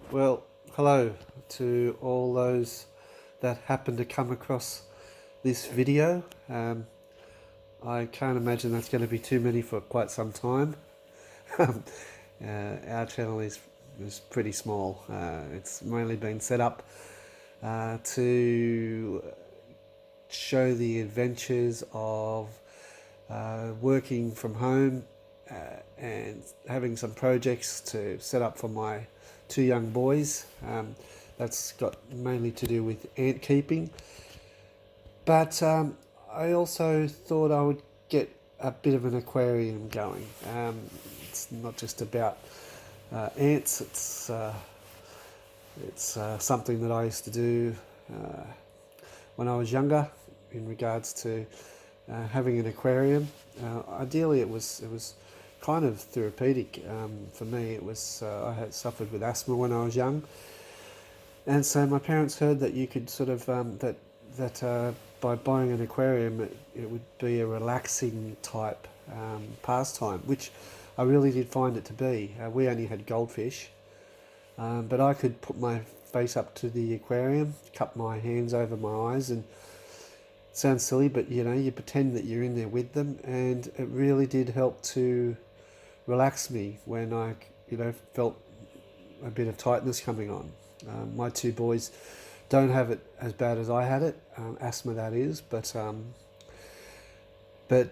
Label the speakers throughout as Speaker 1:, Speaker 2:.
Speaker 1: Well, hello to all those that happen to come across this video. I can't imagine that's going to be too many for quite some time. Our channel is pretty small. It's mainly been set up to show the adventures of working from home and having some projects to set up for my two young boys. That's got mainly to do with ant keeping. But I also thought I would get a bit of an aquarium going. It's not just about ants, it's something that I used to do uh, when I was younger in regards to having an aquarium. Ideally, it was kind of therapeutic for me. It was I had suffered with asthma when I was young, and so my parents heard that you could sort of that by buying an aquarium, it would be a relaxing type pastime, which I really did find it to be. We only had goldfish, but I could put my face up to the aquarium, cup my hands over my eyes, and sounds silly, but you pretend that you're in there with them, and it really did help to relax me when I felt a bit of tightness coming on. My two boys don't have it as bad as I had it, asthma that is, but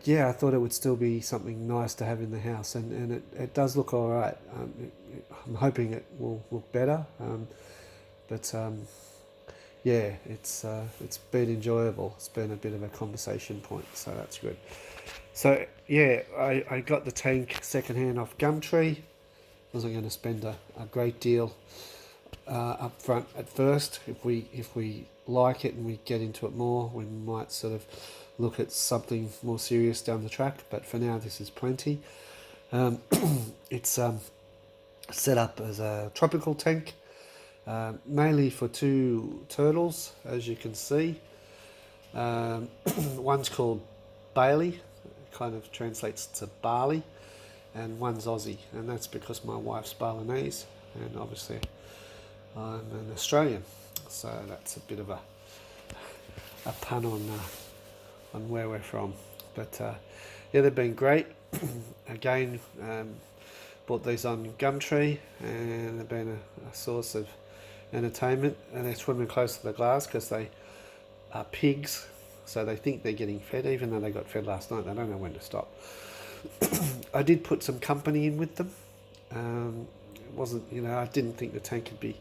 Speaker 1: yeah, I thought it would still be something nice to have in the house, and it does look all right. I'm hoping it will look better, but yeah, it's been enjoyable. It's been a bit of a conversation point, so that's good. So yeah, I got the tank secondhand off Gumtree. Wasn't going to spend a great deal up front at first. If we like it and we get into it more, we might sort of look at something more serious down the track. But for now, this is plenty. Um, it's set up as a tropical tank, mainly for two turtles, as you can see. One's called Bailey, kind of translates to barley, and one's Aussie, and that's because my wife's Balinese, and obviously I'm an Australian, so that's a bit of a pun on where we're from. But yeah, they've been great. Again, bought these on Gumtree, and they've been a source of entertainment. And they're swimming close to the glass because they are pigs, so they think they're getting fed, even though they got fed last night. They don't know when to stop. I did put some company in with them. It wasn't, I didn't think the tank could be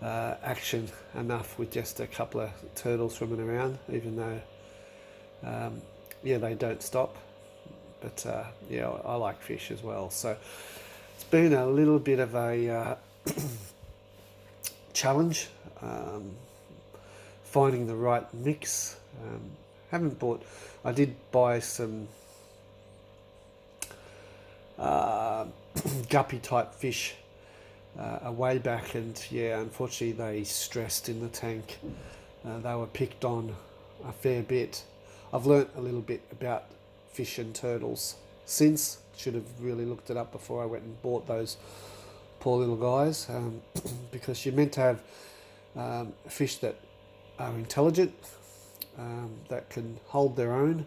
Speaker 1: action enough with just a couple of turtles swimming around, even though, yeah, they don't stop. But yeah, I like fish as well. So it's been a little bit of a challenge finding the right mix. Haven't bought. I did buy some guppy type fish a way back, and yeah, unfortunately they stressed in the tank. They were picked on a fair bit. I've learnt a little bit about fish and turtles since. Should have really looked it up before I went and bought those poor little guys, because you're meant to have fish that are intelligent, that can hold their own,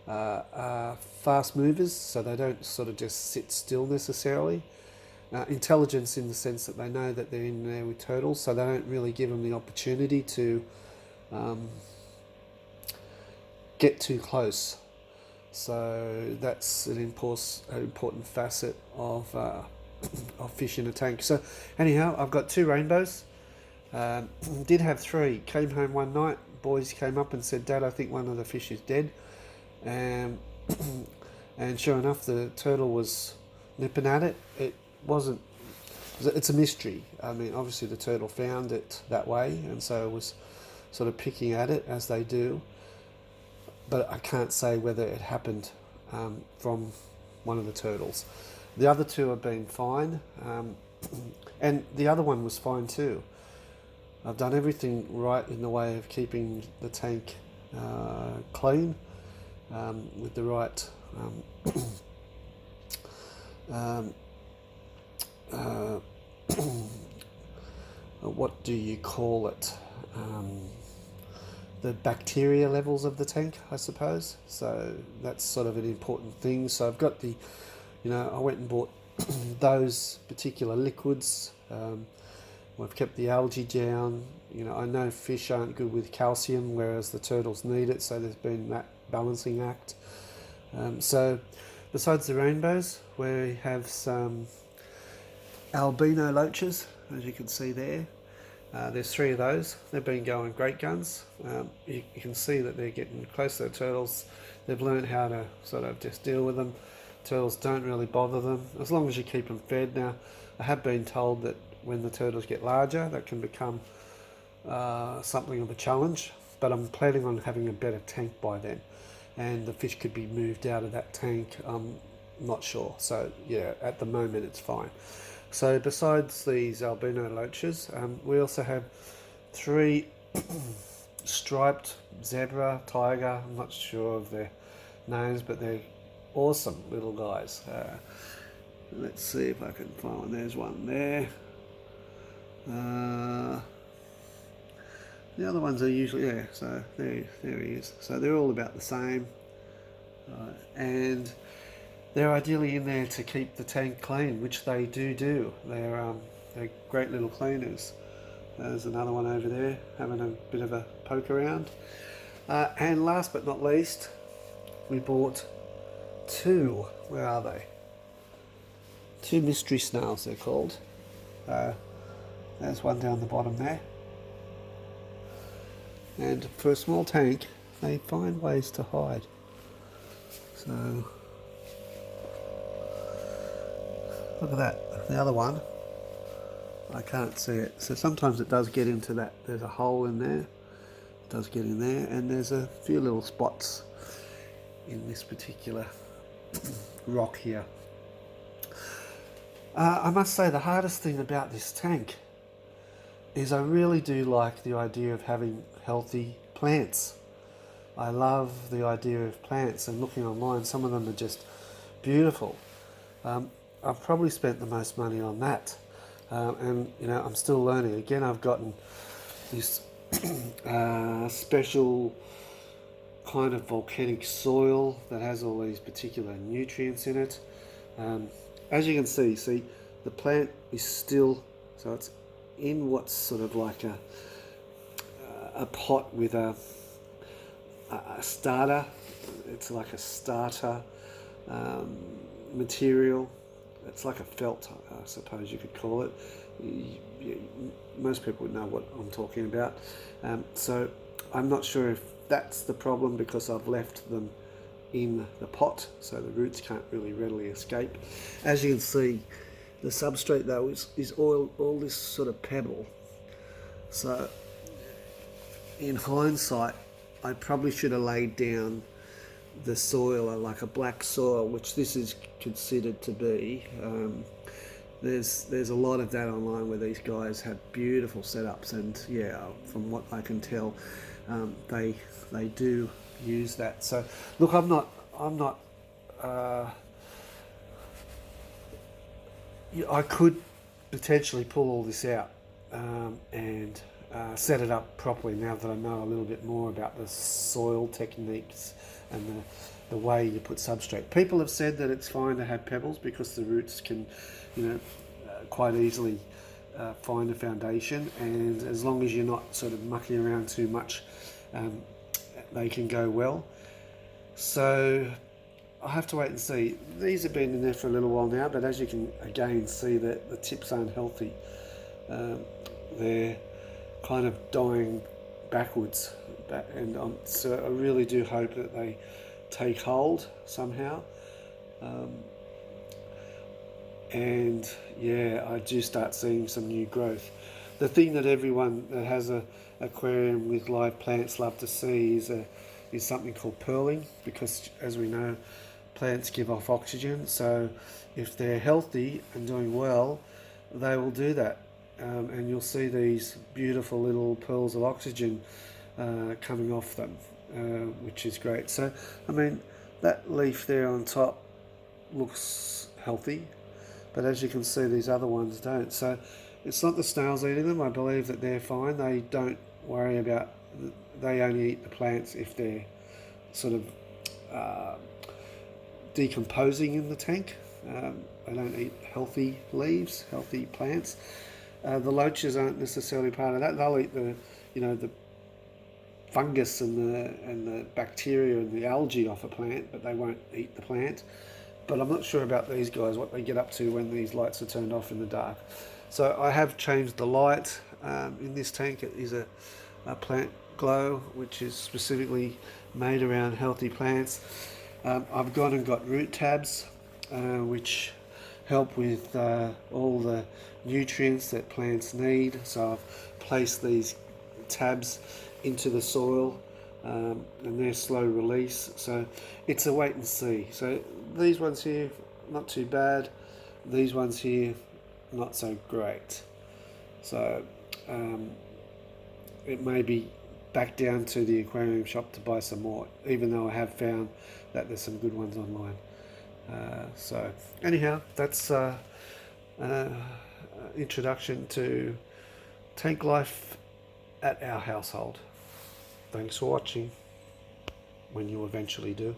Speaker 1: are fast movers, so they don't sort of just sit still necessarily. Intelligence in the sense that they know that they're in there with turtles, so they don't really give them the opportunity to get too close. So that's an important facet of fish in a tank. So anyhow, I've got two rainbows. Did have three. Came home one night. Boys came up and said, "Dad, I think one of the fish is dead." Um, and sure enough, the turtle was nipping at it. It wasn't. It's a mystery. I mean, obviously the turtle found it that way, and so it was sort of picking at it as they do. But I can't say whether it happened from one of the turtles. The other two have been fine, and the other one was fine too. I've done everything right in the way of keeping the tank clean, with the right um, uh, what do you call it? The bacteria levels of the tank, I suppose. So that's sort of an important thing. So I've got I went and bought those particular liquids. We've kept the algae down. I know fish aren't good with calcium, whereas the turtles need it. So there's been that balancing act. So besides the rainbows, we have some albino loaches, as you can see there. There's 3 of those. They've been going great guns. You can see that they're getting close to the turtles. They've learned how to sort of just deal with them. Turtles don't really bother them, as long as you keep them fed. Now, I have been told that when the turtles get larger, that can become something of a challenge, but I'm planning on having a better tank by then, and the fish could be moved out of that tank. I'm not sure. So yeah, at the moment it's fine. So besides these albino loaches, we also have 3 striped zebra, tiger, I'm not sure of their names, but they're awesome little guys. Let's see if I can find one. There's one there. The other ones are usually, yeah, so there he is. So they're all about the same. And they're ideally in there to keep the tank clean, which they do. They're great little cleaners. There's another one over there having a bit of a poke around. And last but not least, we bought 2. Where are they? 2 mystery snails, they're called. There's one down the bottom there. And for a small tank, they find ways to hide. So look at that. The other one, I can't see it. So sometimes it does get into that. There's a hole in there. It does get in there. And there's a few little spots in this particular rock here. I must say the hardest thing about this tank is I really do like the idea of having healthy plants. I love the idea of plants, and looking online, some of them are just beautiful. I've probably spent the most money on that, and I'm still learning. Again, I've gotten this special kind of volcanic soil that has all these particular nutrients in it. As you can see the plant is still, so it's in what's sort of like a pot with a starter. It's like a starter material. It's like a felt, I suppose you could call it. Most people would know what I'm talking about. So I'm not sure if that's the problem, because I've left them in the pot, so the roots can't really readily escape. As you can see, the substrate though is all this sort of pebble. So in hindsight, I probably should have laid down the soil, like a black soil, which this is considered to be. There's a lot of that online where these guys have beautiful setups, and yeah, from what I can tell, they do use that. So look, I'm not I could potentially pull all this out and set it up properly now that I know a little bit more about the soil techniques and the way you put substrate. People have said that it's fine to have pebbles because the roots can, quite easily find a foundation, and as long as you're not sort of mucking around too much, they can go well. So I have to wait and see. These have been in there for a little while now, but as you can again see that the tips aren't healthy. They're kind of dying backwards, and so I really do hope that they take hold somehow. And yeah, I do start seeing some new growth. The thing that everyone that has a aquarium with live plants love to see is something called pearling, because as we know, plants give off oxygen. So if they're healthy and doing well, they will do that, and you'll see these beautiful little pearls of oxygen coming off them, which is great. So I mean, that leaf there on top looks healthy, but as you can see, these other ones don't. So It's not the snails eating them. I believe that they're fine. They don't worry about. They only eat the plants if they're sort of decomposing in the tank. They don't eat healthy leaves, healthy plants. The loaches aren't necessarily part of that. They'll eat the fungus and the bacteria and the algae off a plant, but they won't eat the plant. But I'm not sure about these guys, what they get up to when these lights are turned off in the dark. So I have changed the light in this tank. It is a plant glow, which is specifically made around healthy plants. I've gone and got root tabs, which help with all the nutrients that plants need. So I've placed these tabs into the soil, and they're slow release. So it's a wait and see. So these ones here, not too bad. These ones here, not so great. So it may be back down to the aquarium shop to buy some more, even though I have found that there's some good ones online. So anyhow, that's introduction to tank life at our household. Thanks for watching, when you eventually do.